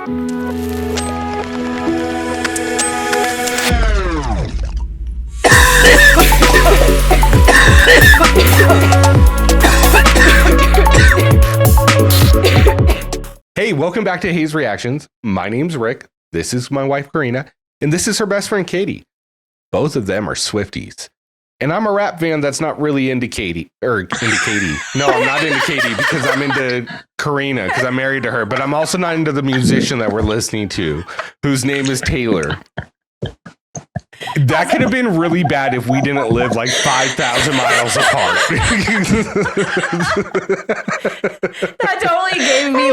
Hey, welcome back to Hayes Reactions. My name's Rick. This is my wife, Karina, and this is her best friend, Katie. Both of them are Swifties. And I'm a rap fan that's not really into Katie. No, I'm not into Katie because I'm into Karina because I'm married to her. But I'm also not into the musician that we're listening to, whose name is Taylor. That could have been really bad if we didn't live like 5,000 miles apart. That totally gave me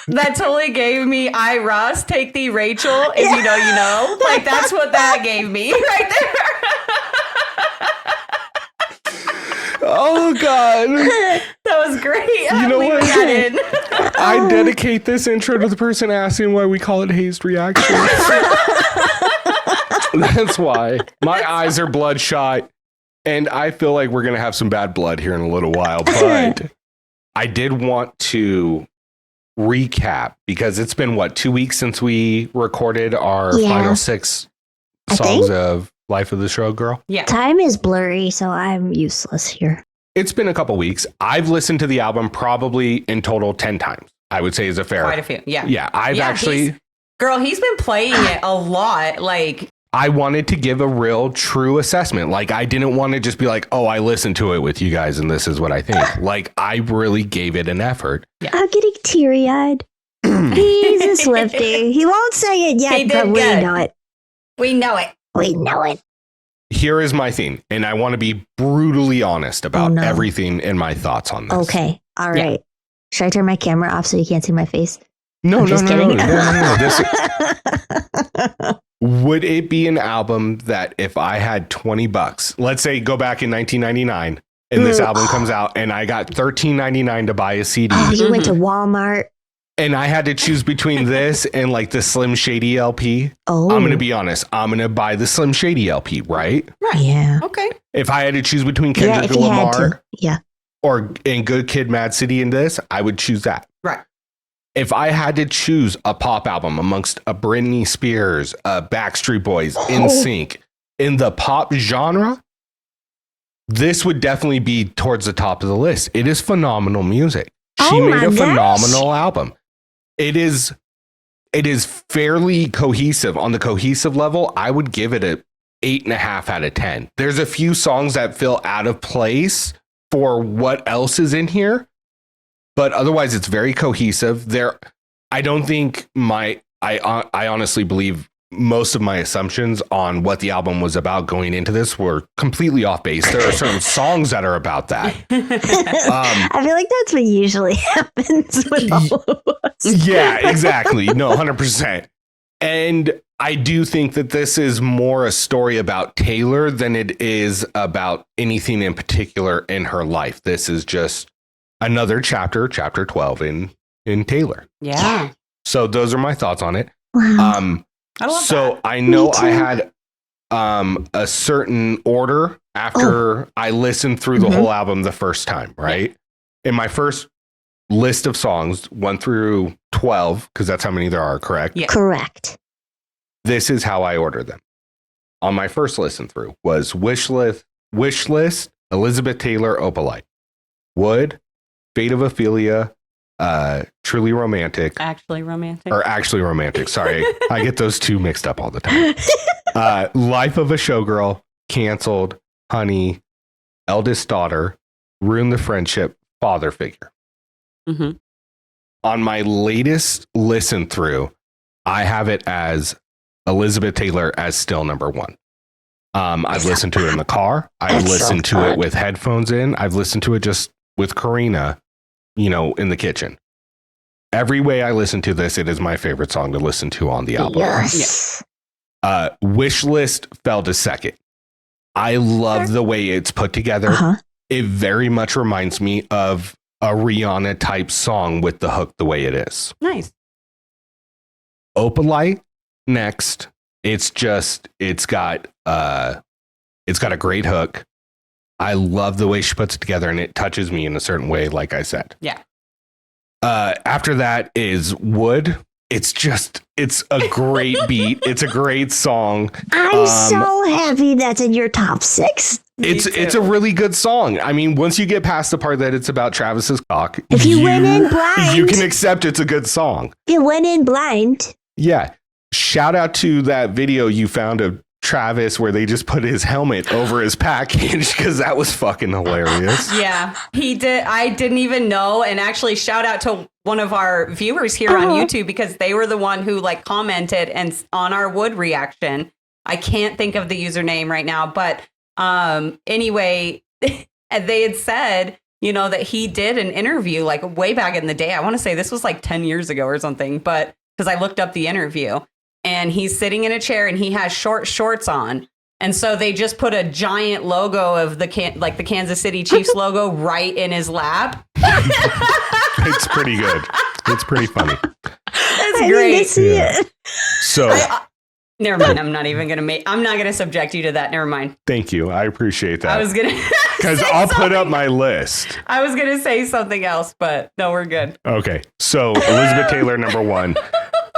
that totally gave me I Ross take thee Rachel if you know like that's what that gave me right there. Oh God, that was great. You know what? I dedicate this intro to the person asking why we call it Hazed Reaction. That's why my eyes are bloodshot, and I feel like we're gonna have some bad blood here in a little while. But I did want to recap because it's been 2 weeks since we recorded our final 6 songs of Life of the Show Girl. Yeah, time is blurry, so I'm useless here. It's been a couple weeks. I've listened to the album probably in total 10 times. I would say is a fair. Quite a few. Yeah. Yeah, he's been playing it a lot. Like. I wanted to give a real true assessment. Like, I didn't want to just be like, oh, I listened to it with you guys and this is what I think. Like, I really gave it an effort. Yeah. I'm getting teary-eyed. He's a Swiftie. He won't say it yet, but we know it. We know it. We know it. Here is my theme, and I want to be brutally honest about everything and my thoughts on this. Okay. All right. Yeah. Should I turn my camera off so you can't see my face? No. Would it be an album that if I had $20, let's say go back in 1999 and this album comes out and I got $13.99 to buy a CD. Oh, you went to Walmart. And I had to choose between this and like the Slim Shady LP. Oh. I'm going to be honest. I'm going to buy the Slim Shady LP, right? Right. Yeah. Okay. If I had to choose between Kendrick Lamar or and Good Kid, Mad City and this, I would choose that. Right. If I had to choose a pop album amongst a Britney Spears, Backstreet Boys, NSYNC, in the pop genre, this would definitely be towards the top of the list. It is phenomenal music. She made a phenomenal album. It is fairly cohesive. On the cohesive level, I would give it a 8.5 out of 10. There's a few songs that feel out of place for what else is in here. But otherwise, it's very cohesive. I don't think I honestly believe most of my assumptions on what the album was about going into this were completely off base. There are certain songs that are about that. I feel like that's what usually happens with all of us. Yeah, exactly. No, 100%. And I do think that this is more a story about Taylor than it is about anything in particular in her life. This is just another chapter 12 in Taylor. Yeah. So those are my thoughts on it. Wow. I love that. I know I had a certain order after I listened through the whole album the first time, right? In my first list of songs, 1 through 12, because that's how many there are, correct? Yeah. Correct. This is how I ordered them. On my first listen through was Wish List, Elizabeth Taylor, Opalite, Wood, Fate of Ophelia, Truly Romantic. Actually Romantic. Sorry. I get those two mixed up all the time. Life of a Showgirl, Canceled, Honey, Eldest Daughter, Ruin the Friendship, Father Figure. Mm-hmm. On my latest listen through, I have it as Elizabeth Taylor as still number 1. I've listened to it in the car. I've listened to it with headphones in. I've listened to it just with Karina, in the kitchen. Every way I listen to this, it is my favorite song to listen to on the album. Yes. Wish List fell to second. I love the way it's put together. It very much reminds me of a Rihanna type song with the hook the way it is. Nice. Opalite next. It's got a great hook. I love the way she puts it together and it touches me in a certain way, like I said. Yeah. After that is Wood. It's a great beat. It's a great song. I'm so happy that's in your top 6. It's a really good song. I mean, once you get past the part that it's about Travis's cock, If you went in blind, you can accept it's a good song. You went in blind. Yeah. Shout out to that video you found of Travis where they just put his helmet over his package because that was fucking hilarious. Yeah, he did. I didn't even know. And actually, shout out to one of our viewers here on YouTube because they were the one who like commented and on our Wood reaction. I can't think of the username right now, but anyway, they had said, you know, that he did an interview like way back in the day. I want to say this was like 10 years ago or something, but because I looked up the interview. And he's sitting in a chair and he has short shorts on. And so they just put a giant logo of the Kansas City Chiefs logo right in his lap. It's pretty good. It's pretty funny. It's great. Yeah. So never mind. I'm not going to subject you to that. Never mind. Thank you. I appreciate that. I was going to because I'll put up my list. I was going to say something else, but no, we're good. Okay. So Elizabeth Taylor, number 1.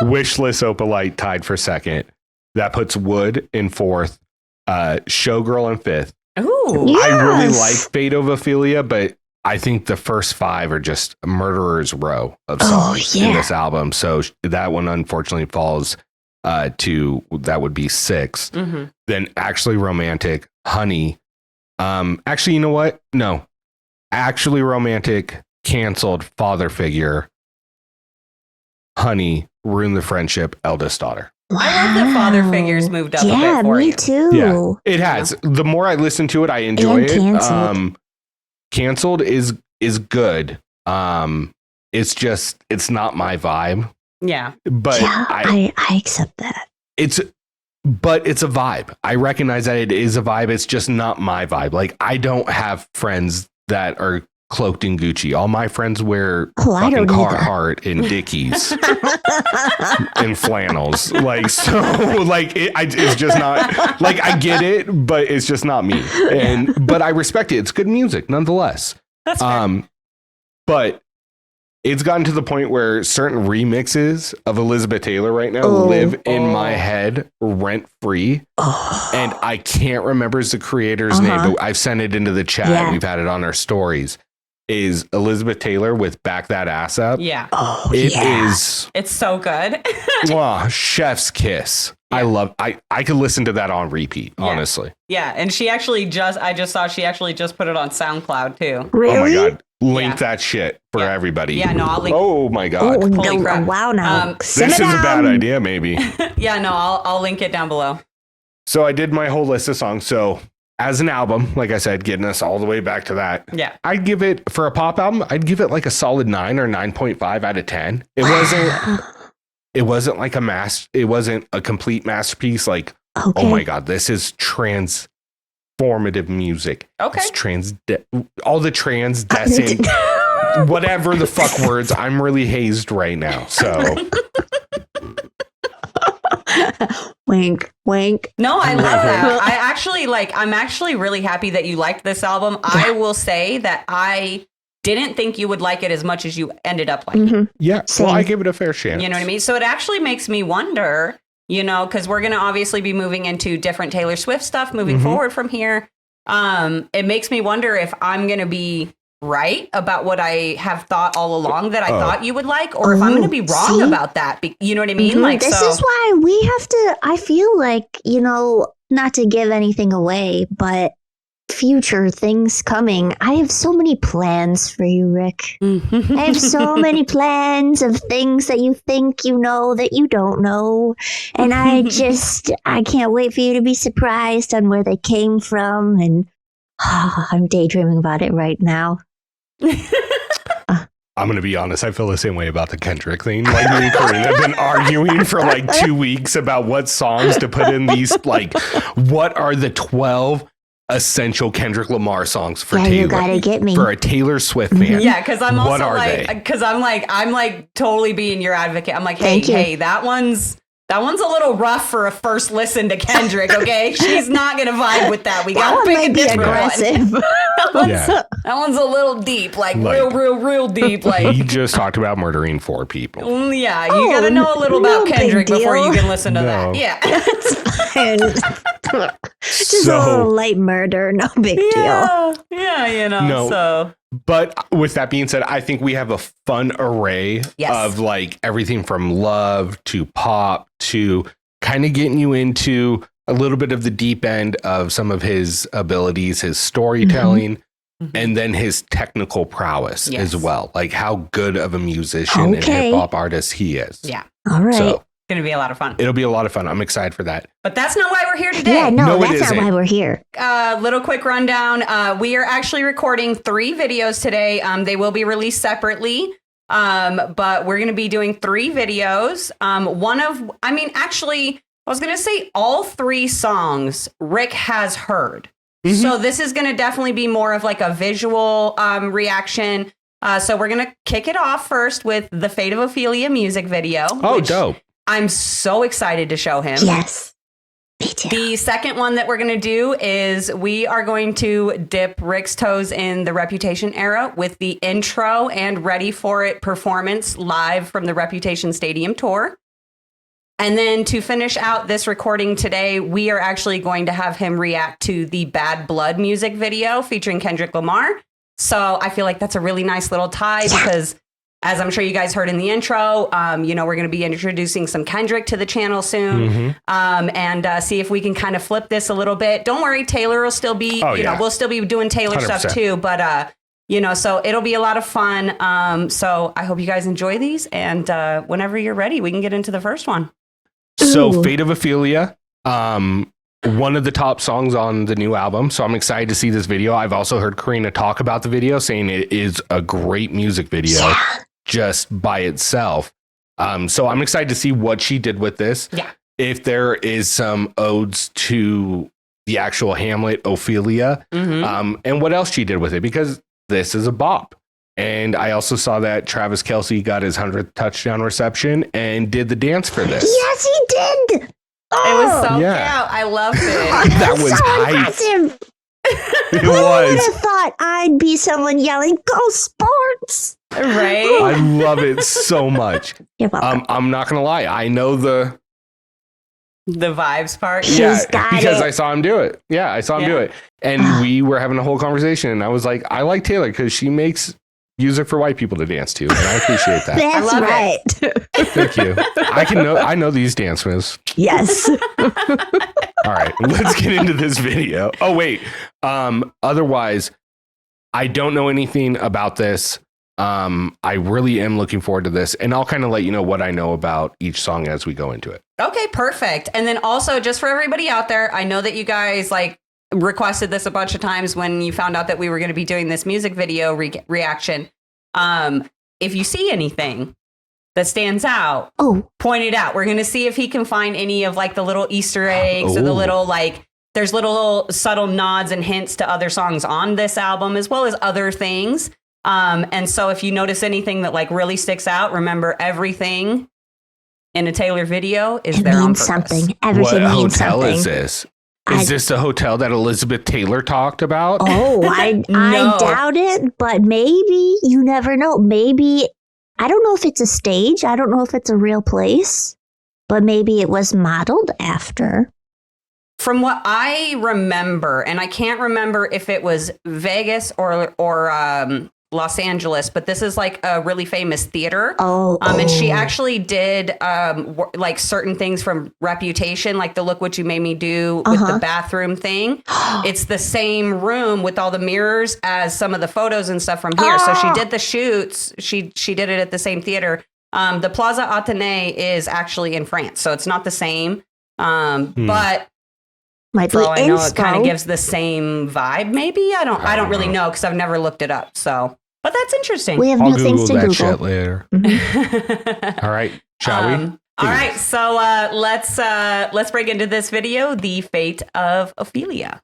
Wishless Opalite tied for 2nd. That puts Wood in 4th. Showgirl in 5th. Ooh. Yes. I really like Fate of Ophelia, but I think the first 5 are just a murderer's row of songs in this album. So that one unfortunately falls to that would be 6th. Mm-hmm. Then Actually Romantic, Honey. Actually, you know what? No. Actually Romantic, canceled, Father Figure, Honey, Ruin the Friendship, Eldest Daughter. Wow. I love that Father Figures moved up a bit for me you. too. Yeah, it has. The more I listen to it, I enjoy it. Canceled is good. It's not my vibe. Yeah. But I accept that. It's a vibe. I recognize that it is a vibe. It's just not my vibe. Like, I don't have friends that are cloaked in Gucci. All my friends wear fucking Carhartt and Dickies and flannels. Like, so, like, it's just not, like, I get it, but it's just not me. But I respect it. It's good music nonetheless. That's fair. But it's gotten to the point where certain remixes of Elizabeth Taylor right now live in my head rent free. And I can't remember the creator's name, but I've sent it into the chat. Yeah. We've had it on our stories. Is Elizabeth Taylor with Back That Ass Up. Yeah. It is. It's so good. Chef's kiss. Yeah. I could listen to that on repeat, honestly. Yeah. And she actually I just saw she actually just put it on SoundCloud too. Really? Oh my God. Link that shit for everybody. Yeah, no, I'll link. Oh my God. Holy crap. Wow, now. This is a bad idea, maybe. Yeah, no, I'll link it down below. So I did my whole list of songs. So as an album, like I said, getting us all the way back to that. Yeah. I'd give it, for a pop album, I'd give it like a solid 9 or 9.5 out of 10. It wasn't like it wasn't a complete masterpiece. Like, oh my God, this is transformative music. Okay. It's all the transcendent, whatever the fuck words. I'm really hazed right now. So. Wink, wink. No, I love that. I'm actually really happy that you liked this album. Yeah. I will say that I didn't think you would like it as much as you ended up liking. Mm-hmm. Yeah. Same. Well, I give it a fair chance. You know what I mean? So it actually makes me wonder, you know, because we're going to obviously be moving into different Taylor Swift stuff moving forward from here. It makes me wonder if I'm going to be right about what I have thought all along that I thought you would like, or if I'm going to be wrong about that. You know what I mean? Mm-hmm. Like, this is why we have to, I feel like, you know, not to give anything away, but future things coming. I have so many plans for you, Rick. I have so many plans of things that you think you know that you don't know. And I can't wait for you to be surprised on where they came from. And I'm daydreaming about it right now. I'm going to be honest. I feel the same way about the Kendrick thing. Like, me and Corinne have been arguing for like 2 weeks about what songs to put in these, like, what are the 12 essential Kendrick Lamar songs for Taylor? You gotta get me. For a Taylor Swift fan. Yeah, because I'm also what are like, because I'm like totally being your advocate. I'm like, hey, that one's That one's a little rough for a first listen to Kendrick, okay? She's not going to vibe with that. We got to pick a different aggressive. one. That one's a little deep, like real deep. Like he just talked about murdering 4 people. Yeah, you got to know a little about Kendrick before you can listen to that. Yeah. It's fine. Just a little light murder, no big deal. Yeah, you know, No. so... But with that being said, I think we have a fun array of like everything from love to pop to kind of getting you into a little bit of the deep end of some of his abilities, his storytelling, and then his technical prowess as well. Like how good of a musician and hip hop artist he is. Yeah. All right. So going to be a lot of fun. it'll be a lot of fun. I'm excited for that. But that's not why we're here today. Yeah, no, that's not why we're here. Little quick rundown. We are actually recording 3 videos today. They will be released separately. But we're going to be doing 3 videos. Actually, I was going to say all 3 songs Rick has heard. So this is going to definitely be more of like a visual reaction. So we're going to kick it off first with the Fate of Ophelia music video. Oh, dope. I'm so excited to show him. Yes. Me too. The second one that we're going to do is we are going to dip Rick's toes in the Reputation era with the intro and Ready For It performance live from the Reputation Stadium tour. And then to finish out this recording today, we are actually going to have him react to the Bad Blood music video featuring Kendrick Lamar. So I feel like that's a really nice little tie because, as I'm sure you guys heard in the intro, we're going to be introducing some Kendrick to the channel soon, and see if we can kind of flip this a little bit. Don't worry, Taylor will still be, we'll still be doing Taylor 100%. Stuff too, but so it'll be a lot of fun. So I hope you guys enjoy these, and whenever you're ready, we can get into the first one. So Fate of Ophelia, one of the top songs on the new album. So I'm excited to see this video. I've also heard Karina talk about the video, saying it is a great music video just by itself. So I'm excited to see what she did with this. Yeah. If there is some odes to the actual Hamlet, Ophelia, and what else she did with it, because this is a bop. And I also saw that Travis Kelce got his 100th touchdown reception and did the dance for this. Yes, he did. It was so cute. I loved it. That was so hype. impressive. It Who would was. have thought I'd be someone yelling, "Go Sports!" Right? I love it so much. You're welcome. I'm not gonna lie. I know the vibes part. She's got because it. I saw him do it. Yeah, I saw him do it, and we were having a whole conversation. And I was like, I like Taylor because she makes music for white people to dance to, and I appreciate that. That's love right. Thank you. I know these dance moves. Yes. All right, let's get into this video. Oh wait. Otherwise, I don't know anything about this. I really am looking forward to this, and I'll kind of let you know what I know about each song as we go into it. Okay, perfect. And then also, just for everybody out there, I know that you guys requested this a bunch of times when you found out that we were going to be doing this music video reaction. If you see anything that stands out, point it out. We're going to see if he can find any of the little Easter eggs or the little there's little subtle nods and hints to other songs on this album as well as other things. And so if you notice anything that really sticks out, remember everything in a Taylor video is there on purpose. Something. Everything what means hotel something. is this? Is this the hotel that Elizabeth Taylor talked about? Oh, I doubt it, but maybe. You never know. Maybe. I don't know if it's a stage. I don't know if it's a real place, but maybe it was modeled after. From what I remember, and I can't remember if it was Vegas or Los Angeles, but this is a really famous theater. And she actually did certain things from Reputation, like the Look What You Made Me Do with the bathroom thing. It's the same room with all the mirrors as some of the photos and stuff from here. So she did the shoots. She did it at the same theater. The Plaza Athénée is actually in France, so it's not the same. But might for be all I know, it kind of inspo. gives the same vibe. Maybe I don't really know because I've never looked it up. So, but that's interesting. We have I'll new things Google to that Google. shit later. All right, shall we? All right, so let's break into this video, The Fate of Ophelia.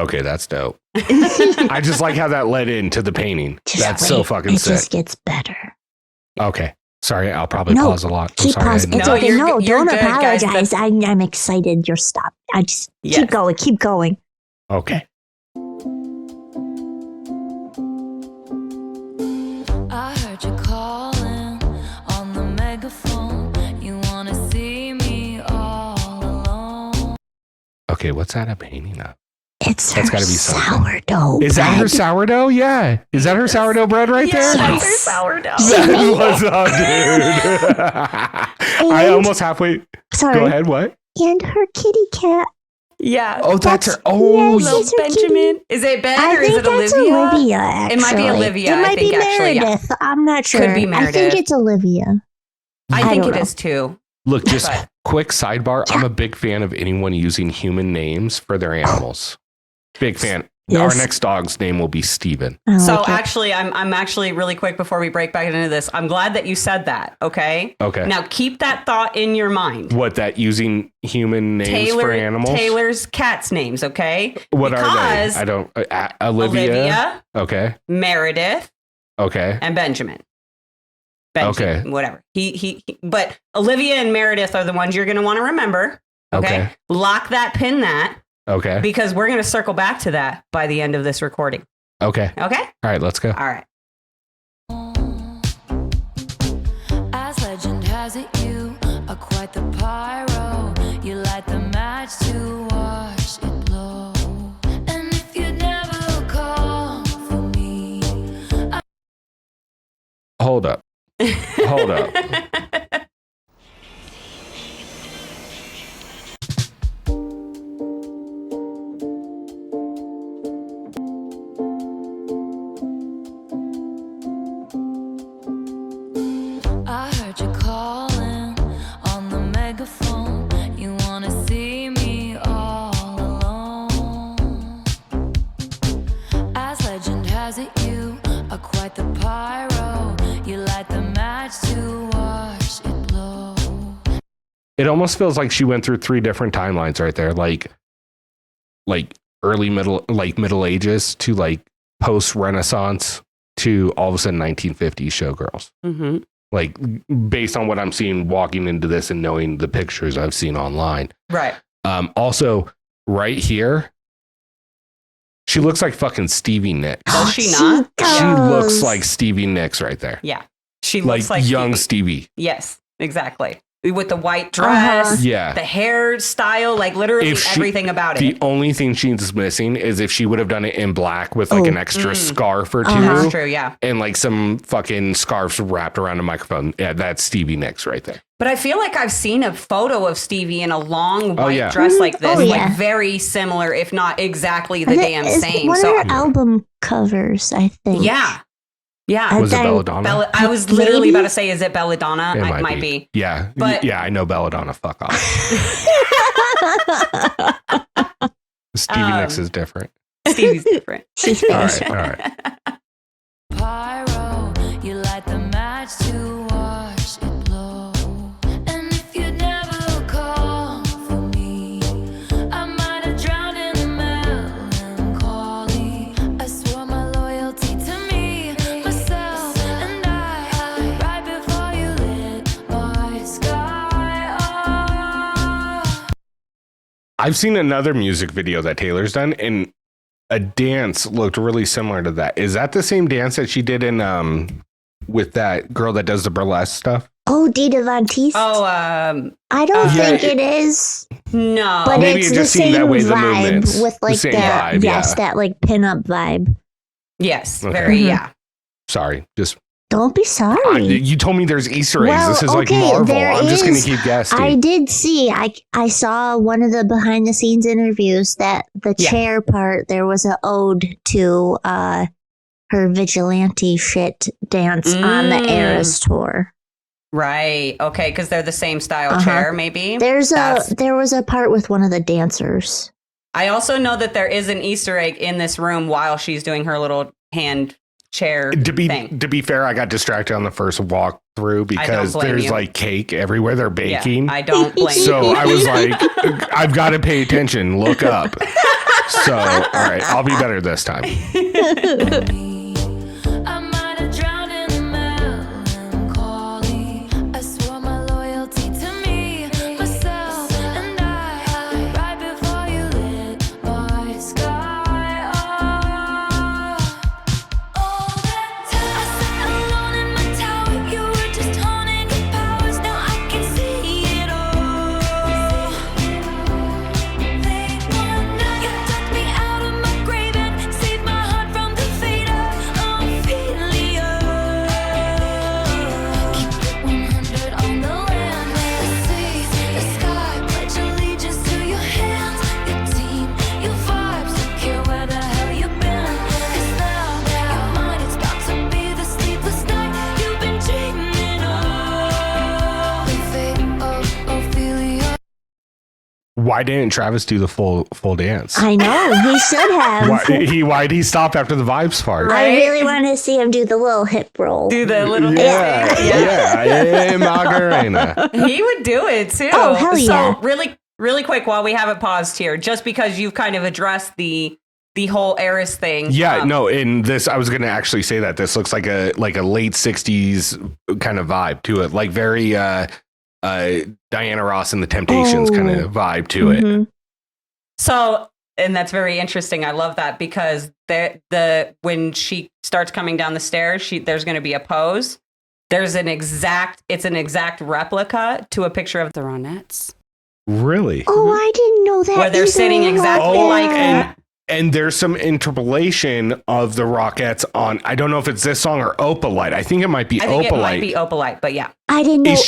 Okay, that's dope. I just like how that led into the painting. That's so fucking sick. It just gets better. Okay. Sorry, I'll probably pause a lot. I'm Keep sorry. pausing. It's No, okay. you're No, good- you're don't good, guys. apologize. I'm excited. You're stopped. I just Yes. keep going. Okay. I heard you calling on the megaphone. You wanna see me all alone. Okay, what's that a painting of? It's That's her gotta be something. sourdough. Is that her bread. sourdough? Yeah. Is that her sourdough bread right Yeah, there? that's her Yes. sourdough. That was dude. I And- almost halfway. Sorry. Go ahead. What? And her kitty cat. Yeah. Oh, that's her. That's- Oh, yeah, Little she's her kitty. Benjamin. Is it Ben I or is think it that's Olivia? Olivia, actually. It might be Olivia, It I might think, be actually, yeah. Meredith. I'm not sure. Could be I Meredith. think it's Olivia. I I think don't it know. is too. look, just But- quick sidebar. I'm a big fan of anyone using human names for their animals. Big fan. Yes. Our next dog's name will be Steven. I So like it. actually, I'm actually really quick before we break back into this. I'm glad that you said that. Okay. Okay. Now keep that thought in your mind. What, that using human names for animals? Taylor's cats' names. Okay. What are because they? I don't. Olivia. Okay. Meredith, Okay. and Benjamin. Benjamin, Okay. whatever. But Olivia and Meredith are the ones you're going to want to remember. Okay? Okay. Lock that, pin that, Okay. because we're going to circle back to that by the end of this recording. Okay. Okay? All right. Let's go. All right. As legend has it, you are quite the pyro. You light the match to watch it blow. And if you never call for me, Hold up. Hold up. I heard you calling on the megaphone. You wanna see me all alone. As legend has it, you are quite the pyro. You light the match to watch it blow. It almost feels like she went through 3 different timelines right there. Like early middle ages to like post Renaissance to all of a sudden 1950s showgirls. Mm-hmm. Like based on what I'm seeing walking into this and knowing the pictures I've seen online. Right. Also right here, she looks like fucking Stevie Nicks. Does she not? She looks does. like Stevie Nicks right there. Yeah. She Like, looks like young Stevie. Yes, exactly. With the white dress, Yeah. the hairstyle, like literally If she- everything about The it. only thing she's missing is if she would have done it in black with like Oh. an extra scarf or two. That's true, yeah. And like some fucking scarves wrapped around a microphone. Yeah, that's Stevie Nicks right there. But I feel like I've seen a photo of Stevie in a long white yeah. dress like this, Oh, yeah. like very similar, if not exactly the I think damn it's same. One So of her album covers, I think. yeah, yeah. I Was it think- Belladonna? I was literally Maybe? about to say, is it Belladonna? It It might be. Yeah. But- Yeah, I know Belladonna. Fuck off. Stevie Nicks is different. Stevie's different. She's All famous. right. All right. Pyro, you light the match to watch it blow. And if you never call for me, I might have drowned in melancholy. I swore my loyalty to me, myself, and I. Right before you lit my sky up. I've seen another music video that Taylor's done, and a dance looked really similar to that. Is that the same dance that she did in with that girl that does the burlesque stuff? Oh, Dita Von Teese. Oh, I don't Yeah, think it is, no. but Maybe it's it the just seemed same that way, the vibe movements. with The like same that. vibe, Yes, yeah. that like pinup vibe. yes, Okay. very, Mhm. yeah. Sorry, just Don't be sorry. you told me there's Easter eggs. Well, This is like okay, Marvel. there I'm just gonna is. keep guessing. I did see. I saw one of the behind the scenes interviews that the Yeah. chair part there was an ode to her vigilante shit dance on the Mm. Eras tour. Right. Okay, because they're the same style Uh-huh. chair, maybe. There That's- was a part with one of the dancers. I also know that there is an Easter egg in this room while she's doing her little hand chair to thing. be fair, I got distracted on the first walkthrough because blame there's you. like cake everywhere. They're baking. Yeah, I don't blame So you. I was like, I've got to pay attention. Look up. So, all right, I'll be better this time. I might have drowned in melancholy. I swore my loyalty to me, myself, and I. Right before you lit my sky up. All that time I sat alone in my tower. You were just honing your powers. Now I can see it all. Late one night, you took me out of my grave and saved my heart from the fate of Ophelia. Keep it 100 on the land, the sea, the sky. Pledge allegiance to your hands, your team, your vibes. Don't care where the hell you've been, 'cause now your mind is about to be the sleepless night you've been dreaming of. The fate of Ophelia. Why didn't Travis do the full dance? I know, he should have. Why did he stop after the vibes part? I really want to see him do the little hip roll. Do the little Yeah, thing. yeah, Macarena. He would do it too. Oh, hell yeah. So really quick while we have it paused here, just because you've kind of addressed the whole Eris thing. Yeah, no, in this, I was going to actually say that this looks like a late 60s kind of vibe to it, like very Diana Ross and the Temptations kind of vibe to it. Mhm. So, and that's very interesting. I love that because when she starts coming down the stairs, there's going to be a pose. It's an exact replica to a picture of the Ronettes. Really? Oh, I didn't know that. Where they're either. sitting exactly Oh, like and there's some interpolation of the Rockettes on, I don't know if it's this song or Opalite. I think it might be I think Opalite. it might be Opalite, but yeah. I didn't know. Does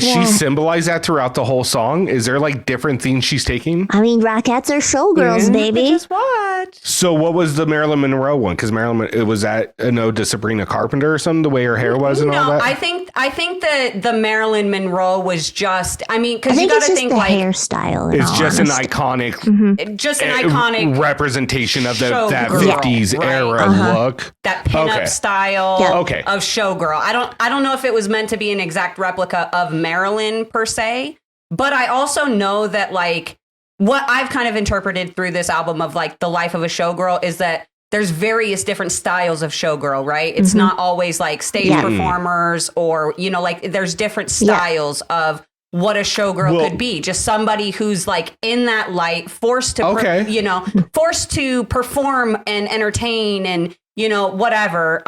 she that. symbolize that throughout the whole song? Is there like different themes she's taking? I mean, Rockettes are showgirls, baby. Just watch. So what was the Marilyn Monroe one? Because it was that an ode to Sabrina Carpenter or something, the way her hair was and all that? I think that the Marilyn Monroe was just, I mean, I because you think got it's to just think the like It's hairstyle. In all just an honesty. iconic just an iconic representation of that showgirl, 50s right. era look. that pinup Okay. style Yeah. Okay. of showgirl. I don't know if it was meant to be an exact replica of Marilyn per se, but I also know that like what I've kind of interpreted through this album of like the life of a showgirl is that there's various different styles of showgirl, right? It's not always like stage performers or, you know, like there's different styles of what a showgirl could be. Just somebody who's like in that light, forced to, forced to perform and entertain and, you know, whatever.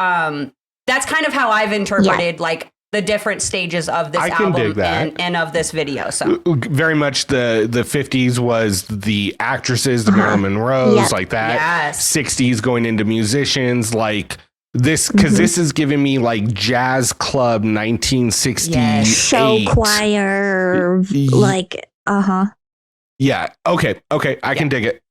That's kind of how I've interpreted like the different stages of this album and of this video. So very much the 50s was the actresses, the Marilyn Monroes, like that. Yes. 60s going into musicians like this, because this is giving me like jazz club 1968. Show choir, like, Yeah. Okay. I can dig it.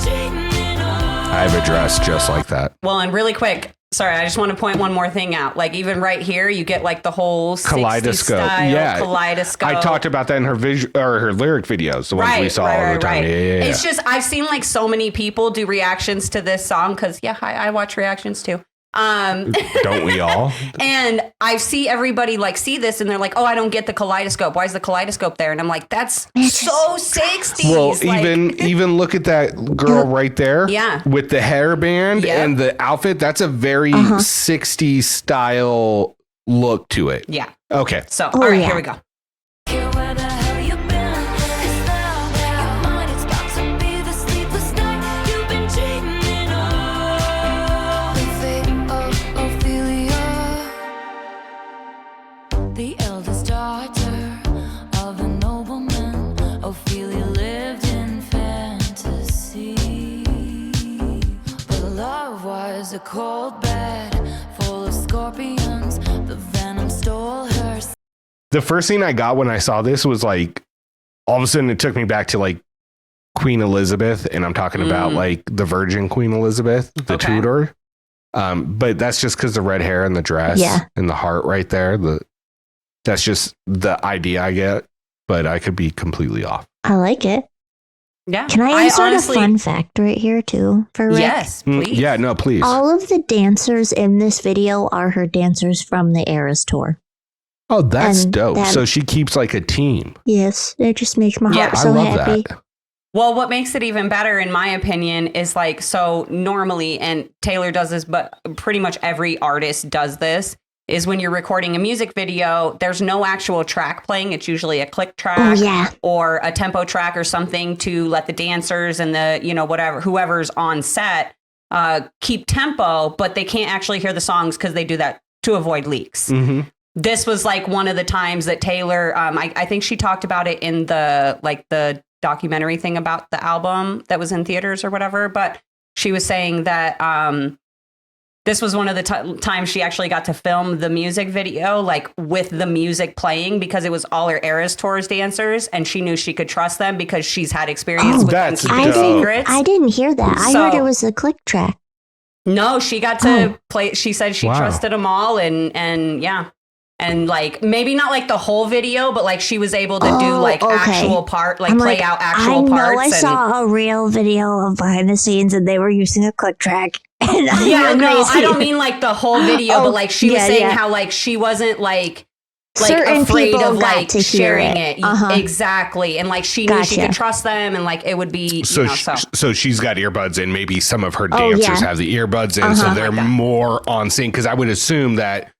I have a dress just like that. well, and really quick, sorry, I just want to point one more thing out. Like even right here, you get like the whole 60s Kaleidoscope. style, Yeah. kaleidoscope. I talked about that in her her lyric videos, the ones we saw all the time. Yeah. It's just I've seen like so many people do reactions to this song because I watch reactions too. Don't we all? And I see everybody like see this and they're like, oh, I don't get the kaleidoscope. Why is the kaleidoscope there? And I'm like, that's so 60s. Well, like, even look at that girl right there. Yeah. With the hairband and the outfit. That's a very 60s style look to it. Yeah. Okay. So, all right, here we go. The eldest daughter of a nobleman, Ophelia lived in fantasy. But love was a cold bed full of scorpions. The venom stole her. The first thing I got when I saw this was like, all of a sudden it took me back to like Queen Elizabeth. And I'm talking about like the Virgin Queen Elizabeth, the Tudor. But that's just because the red hair and the dress and the heart right there. That's just the idea I get, but I could be completely off. I like it. Yeah. Can I insert a fun fact right here too for Rick? Yes, please. Yeah, no, please. All of the dancers in this video are her dancers from the Eras tour. Oh, that's And dope. that- So she keeps like a team. Yes, it just makes my Yeah. heart so I love happy. that. Well, what makes it even better, in my opinion, is like, so normally, and Taylor does this, but pretty much every artist does this, is when you're recording a music video, there's no actual track playing. It's usually a click track Oh, yeah. or a tempo track or something to let the dancers and the, whatever, whoever's on set keep tempo, but they can't actually hear the songs because they do that to avoid leaks. Mm-hmm. This was like one of the times that Taylor, I think she talked about it in the documentary thing about the album that was in theaters or whatever. But she was saying that this was one of the times she actually got to film the music video, like with the music playing, because it was all her Eras Tours dancers, and she knew she could trust them because she's had experience with them that's keeping dope. secrets. I didn't hear that. I heard it was a click track. No, she got to play. She said she Wow. trusted them all, and yeah. And like, maybe not like the whole video, but like she was able to do like actual part, like I'm play like, out actual parts. I know I saw a real video of behind the scenes and they were using a click track. And Yeah, I'm no, I crazy. don't mean like the whole video, but like she was saying how like she wasn't like Certain afraid people of got like to hear sharing it. it. Exactly. And like she knew she Gotcha. could trust them, and like it would be, So she's got earbuds in. Maybe some of her dancers have the earbuds in, so they're more on sync. Because I would assume that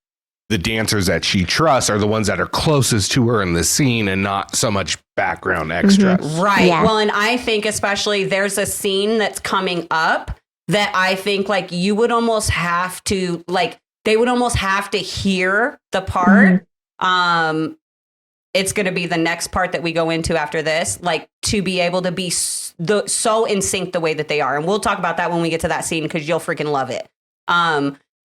the dancers that she trusts are the ones that are closest to her in the scene and not so much background extra. Right. Yeah. Well, and I think especially there's a scene that's coming up that I think like you would almost have to like, they would almost have to hear the part. It's going to be the next part that we go into after this, like to be able to be so in sync the way that they are. And we'll talk about that when we get to that scene, because you'll freaking love it.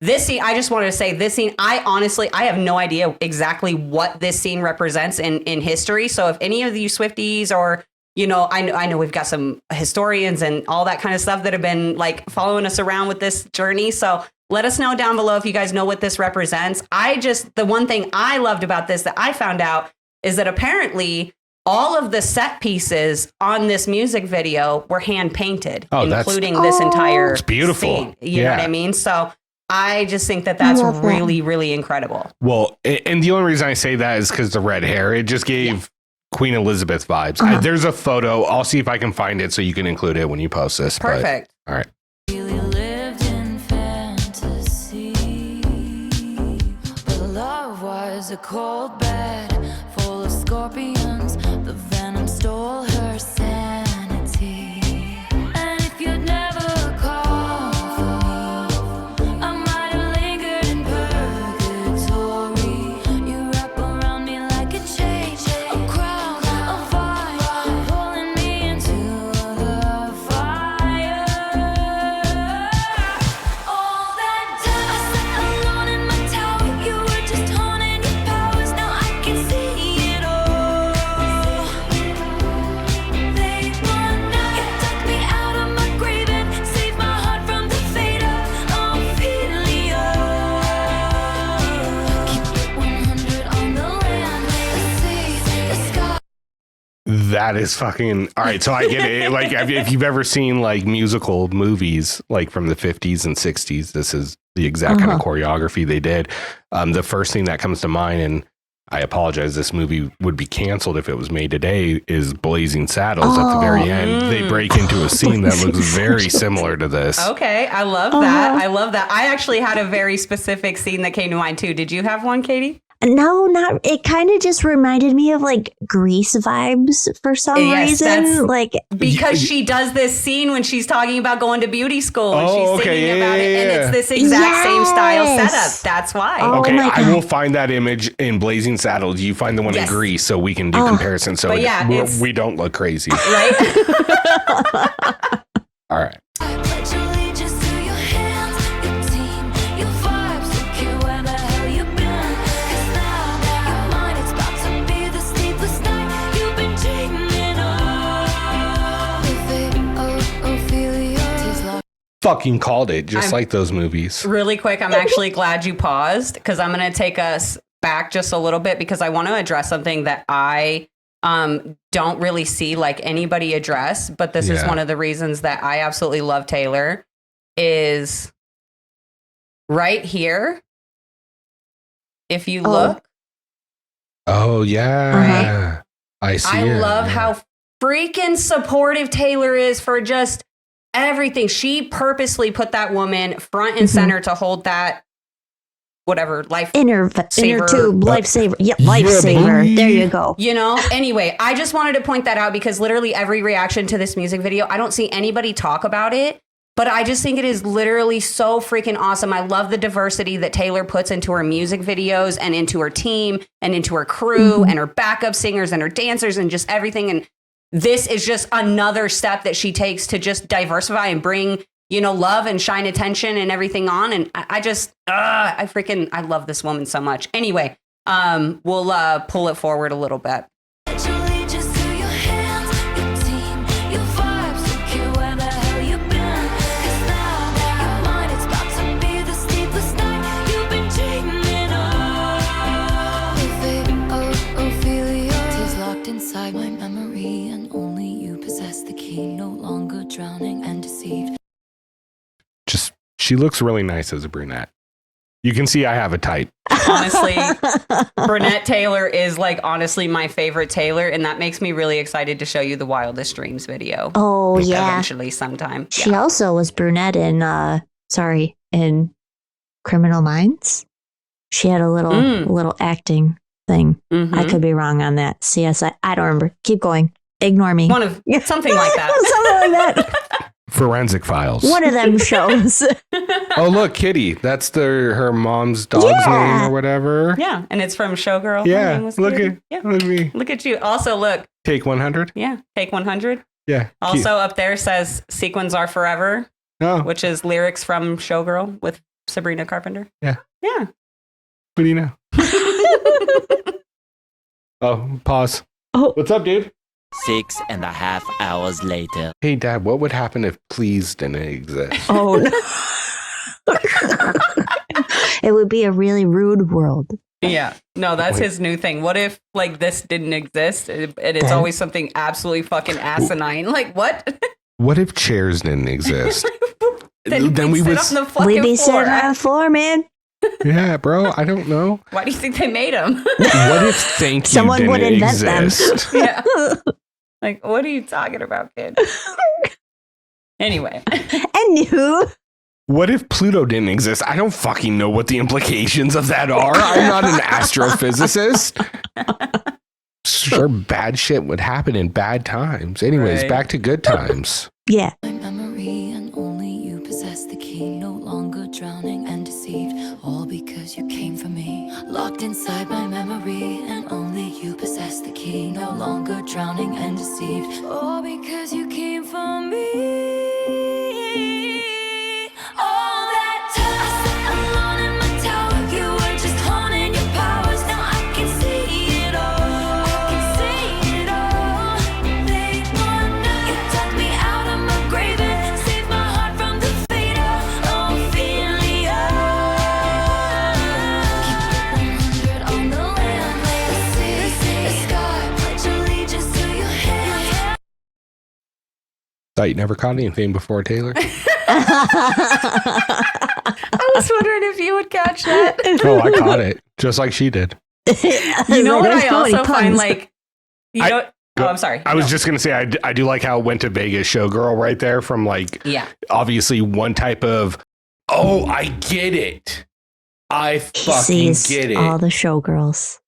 This scene, I just wanted to say this scene, I have no idea exactly what this scene represents in history. So if any of you Swifties or, I know we've got some historians and all that kind of stuff that have been like following us around with this journey. So let us know down below if you guys know what this represents. The one thing I loved about this that I found out is that apparently all of the set pieces on this music video were hand painted, including this entire beautiful. scene. You know what I mean? So I just think that that's really, really incredible. Well, and the only reason I say that is because the red hair. It just gave Queen Elizabeth vibes. There's a photo. I'll see if I can find it so you can include it when you post this. Perfect. All right. Really lived in fantasy, but love was a cold bed full of scorpions. The venom stole her sanity. And if you'd never called for me, I might have lingered in purgatory. You wrap around me like a chain, a crown, a fire, pulling me into the fire. All that time I sat alone in my tower, you were just honing your powers. Now I can see it all. Late one night, you took me out of my grave and saved my heart from the fate of Ophelia. Keep it 100 on the land, the sea, the sky. That is fucking all right. So I get it. Like if you've ever seen like musical movies, like from the 50s and 60s, this is the exact kind of choreography they did. The first thing that comes to mind, and I apologize, this movie would be canceled if it was made today, is Blazing Saddles. At the very end, they break into a scene that looks very similar to this. Okay. I love that. I love that. I actually had a very specific scene that came to mind too. Did you have one, Katie? No, not. It kind of just reminded me of like Grease vibes for some Yes, that's- reason. Like, Because she does this scene when she's talking about going to beauty school and Oh, she's okay, singing yeah, about it, yeah, and yeah. it's this exact same style Yes. setup. That's why. Oh Okay, my I will God. find that image in Blazing Saddles. You find the one Yes. in Greece so we can do comparison. So But yeah, it's- we don't look crazy. Right? All right. I pledge allegiance to your hands, your team, your vibes. Don't care where the hell you've been. 'Cause now you're mine. It's about to be the sleepless night you've been dreaming of. The fate of Ophelia. Tis love. Fucking called it, just I'm- like those movies. Really quick, I'm actually glad you paused, because I'm going to take us back just a little bit, because I want to address something that I don't really see like anybody address, but this is Yeah. one of the reasons that I absolutely love Taylor, is right here. If you look, Oh yeah. I see. I love yeah. how freaking supportive Taylor is for just everything. She purposely put that woman front and center to hold that whatever inner saver. tube lifesaver. Yep, lifesaver. boy. There you go. You know, anyway, I just wanted to point that out because literally every reaction to this music video, I don't see anybody talk about it, but I just think it is literally so freaking awesome. I love the diversity that Taylor puts into her music videos and into her team and into her crew and her backup singers and her dancers and just everything. And this is just another step that she takes to just diversify and bring, you know, love and shine attention and everything on. And I love this woman so much. Anyway, we'll pull it forward a little bit. Inside my memory, and only you possess the key. No longer drowning and deceived. Just she looks really nice as a brunette. You can see I have a type. Honestly, Brunette Taylor is like honestly my favorite Taylor, and that makes me really excited to show you the Wildest Dreams video. Oh yeah. Eventually, sometime. She also was brunette in in Criminal Minds. She had a little acting thing. I could be wrong on that. CSI. I don't remember. Keep going. Ignore me. Something like that. Something like that. Forensic Files. One of them shows. Oh look, Kitty. That's her mom's dog's name or whatever. Yeah, and it's from Showgirl. Yeah. Her name was Look Kitty. at look at me. Look at you. Also, look. Take 100. Yeah, Take 100. Yeah. Also, up there says "Sequins Are Forever," which is lyrics from Showgirl with Sabrina Carpenter. Yeah. Yeah. What do you know? Oh, pause. Oh. What's up, dude? 6.5 hours later. Hey, Dad, what would happen if please didn't exist? Oh no. It would be a really rude world. Yeah. No, that's his new thing. What if like this didn't exist and it's Then- always something absolutely fucking asinine? Like what? What if chairs didn't exist? then we would sit on the fucking We'd be floor. sitting on the floor, man. Yeah, bro, I don't know. Why do you think they made them? What if thank you Someone didn't would invent them. exist? Yeah. Like, what are you talking about, kid? Anyway. And you. What if Pluto didn't exist? I don't fucking know what the implications of that are. I'm not an astrophysicist. Sure, bad shit would happen in bad times. Anyways, Right. back to good times. Yeah. My memory, and only you possess the key. No longer drowning and deceived, all because you came for me. Locked inside my memory, and only you possess the key. No longer drowning and deceived, all because you came for me. All that time I sat alone in my tower, you were just honing your powers. Now I can see it all. I can see it all. Late one night, you dug me out of my grave and saved my heart from the fate of Ophelia. Keep 100 on the land, the sea, the sky. Pledge allegiance to your hand. Thought you never caught anything before, Taylor? I was wondering if you would catch that. Oh, I caught it. Just like she did. You know what I also find like, you know, Go- I'm sorry. I was No. just going to say, I do like how it went to Vegas showgirl right there from like, Yeah. obviously one type of, oh, I get it. I He fucking sees get it. all the showgirls.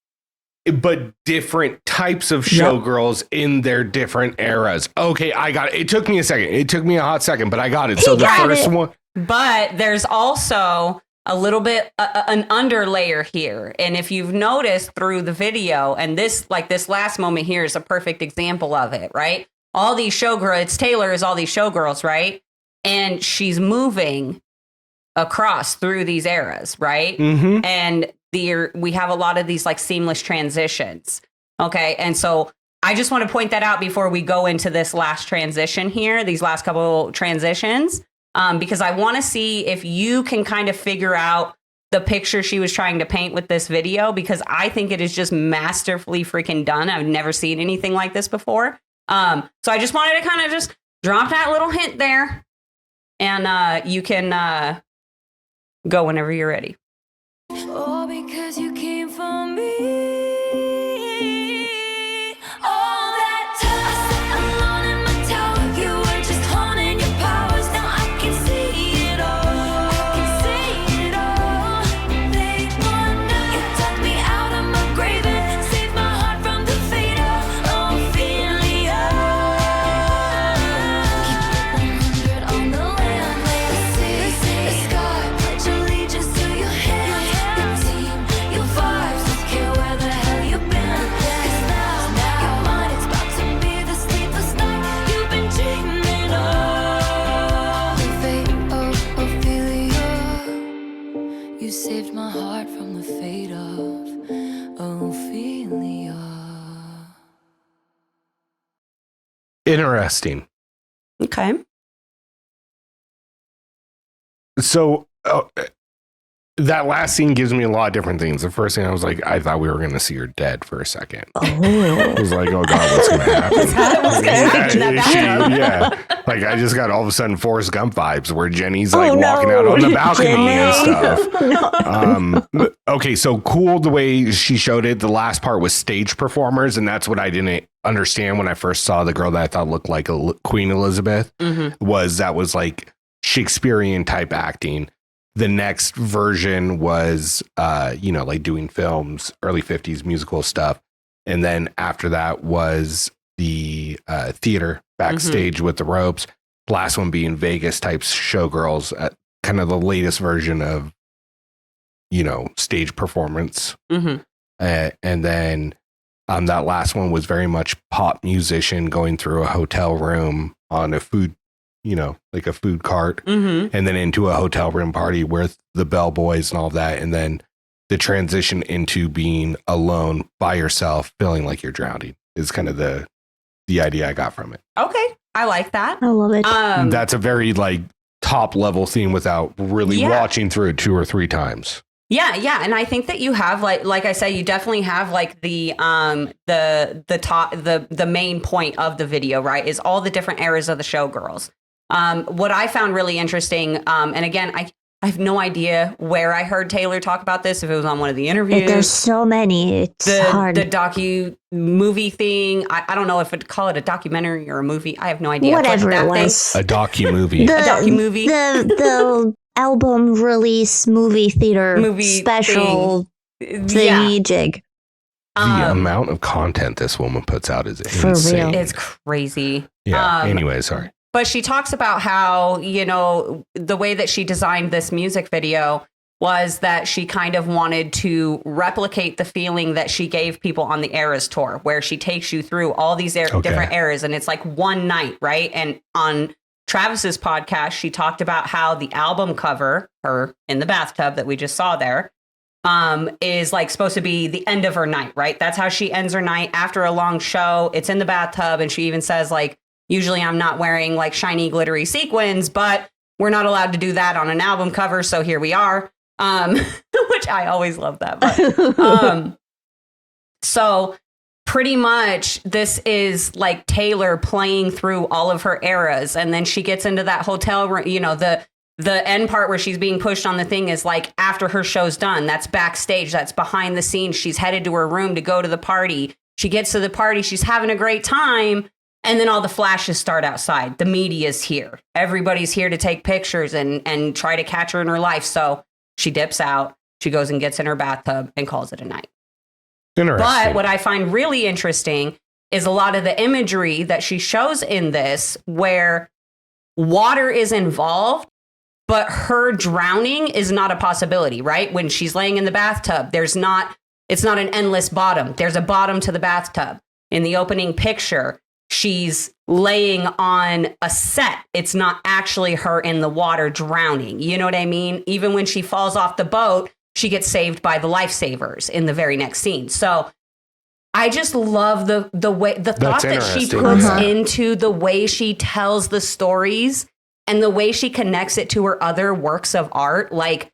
But different types of Yep. showgirls in their different eras. Okay, I got it. It took me a second. It took me a hot second, but I got it. So the got first it. one, But there's also a little bit an underlayer here. And if you've noticed through the video, and this last moment here is a perfect example of it, right? All these showgirls, it's Taylor is all these showgirls, right? And she's moving across through these eras, right? mm-hmm. And we have a lot of these like seamless transitions. Okay. And so I just want to point that out before we go into this last transition here, these last couple transitions, because I want to see if you can kind of figure out the picture she was trying to paint with this video, because I think it is just masterfully freaking done. I've never seen anything like this before. So I just wanted to kind of just drop that little hint there, and you can go whenever you're ready. All because you came for me. saved my heart from the fate of Ophelia. Interesting. Okay. So that last scene gives me a lot of different things. The first thing I was like, I thought we were going to see her dead for a second. I was like, oh God, what's going to happen? What's gonna happen in that Yeah. Like I just got all of a sudden Forrest Gump vibes where Jenny's like walking out on the balcony and stuff. Okay, so cool the way she showed it. The last part was stage performers, and that's what I didn't understand when I first saw the girl that I thought looked like a Queen Elizabeth. Was like Shakespearean type acting. The next version was, like doing films, early 50s musical stuff. And then after that was the theater backstage with the ropes. Last one being Vegas type showgirls, kind of the latest version of, stage performance. And then that last one was very much pop musician going through a hotel room on a food like a food cart, and then into a hotel room party with the bellboys and all that. And then the transition into being alone by yourself, feeling like you're drowning is kind of the idea I got from it. Okay. I like that. I love it. That's a very like top level theme without really watching through it 2 or 3 times. Yeah, and I think that you have like I said, you definitely have like the main point of the video, right? Is all the different eras of the showgirls. What I found really interesting, and again, I have no idea where I heard Taylor talk about this, if it was on one of the interviews. There's so many. It's hard. The docu-movie thing. I don't know if I'd call it a documentary or a movie. I have no idea. Whatever it was. A docu-movie. The docu-movie. The album release movie theater special thingy jig. The amount of content this woman puts out is For insane. real. It's crazy. Yeah. Anyway, sorry. But she talks about how, the way that she designed this music video was that she kind of wanted to replicate the feeling that she gave people on the Eras tour, where she takes you through all these different eras. And it's like one night, right? And on Travis's podcast, she talked about how the album cover, her in the bathtub that we just saw there, is like supposed to be the end of her night, right? That's how she ends her night after a long show. It's in the bathtub. And she even says like, usually I'm not wearing like shiny glittery sequins, but we're not allowed to do that on an album cover. So here we are, which I always love that. But, so pretty much this is like Taylor playing through all of her eras. And then she gets into that hotel room, the end part where she's being pushed on the thing is like after her show's done. That's backstage. That's behind the scenes. She's headed to her room to go to the party. She gets to the party. She's having a great time. And then all the flashes start outside. The media's here. Everybody's here to take pictures and try to catch her in her life. So she dips out. She goes and gets in her bathtub and calls it a night. Interesting. But what I find really interesting is a lot of the imagery that she shows in this where water is involved, but her drowning is not a possibility, right? When she's laying in the bathtub, it's not an endless bottom. There's a bottom to the bathtub. In the opening picture, she's laying on a set. It's not actually her in the water drowning. You know what I mean? Even when she falls off the boat, she gets saved by the lifesavers in the very next scene. So I just love the way, the thought that she puts into the way she tells the stories and the way she connects it to her other works of art. Like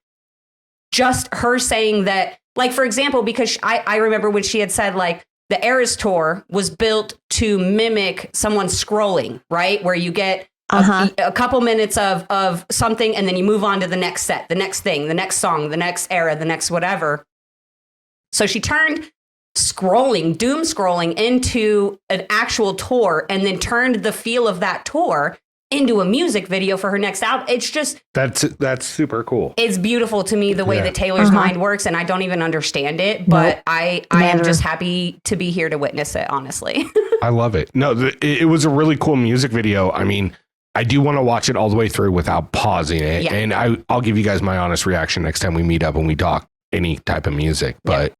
just her saying that, like, for example, because I remember when she had said like, the Eras tour was built to mimic someone scrolling, right? Where you get a couple minutes of something and then you move on to the next set, the next thing, the next song, the next era, the next whatever. So she turned doom scrolling into an actual tour and then turned the feel of that tour into a music video for her next album. It's just that's super cool. It's beautiful to me the way that Taylor's mind works, and I don't even understand it, but I am just happy to be here to witness it, honestly. I love it. No, it was a really cool music video. I mean, I do want to watch it all the way through without pausing it, and I'll give you guys my honest reaction next time we meet up and we talk any type of music. But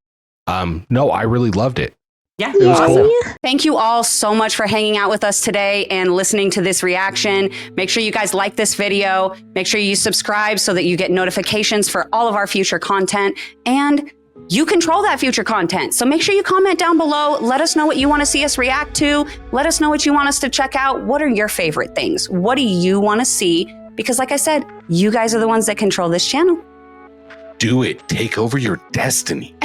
no, I really loved it. Yeah. It was cool. Thank you all so much for hanging out with us today and listening to this reaction. Make sure you guys like this video. Make sure you subscribe so that you get notifications for all of our future content. And you control that future content. So make sure you comment down below. Let us know what you want to see us react to. Let us know what you want us to check out. What are your favorite things? What do you want to see? Because like I said, you guys are the ones that control this channel. Do it. Take over your destiny.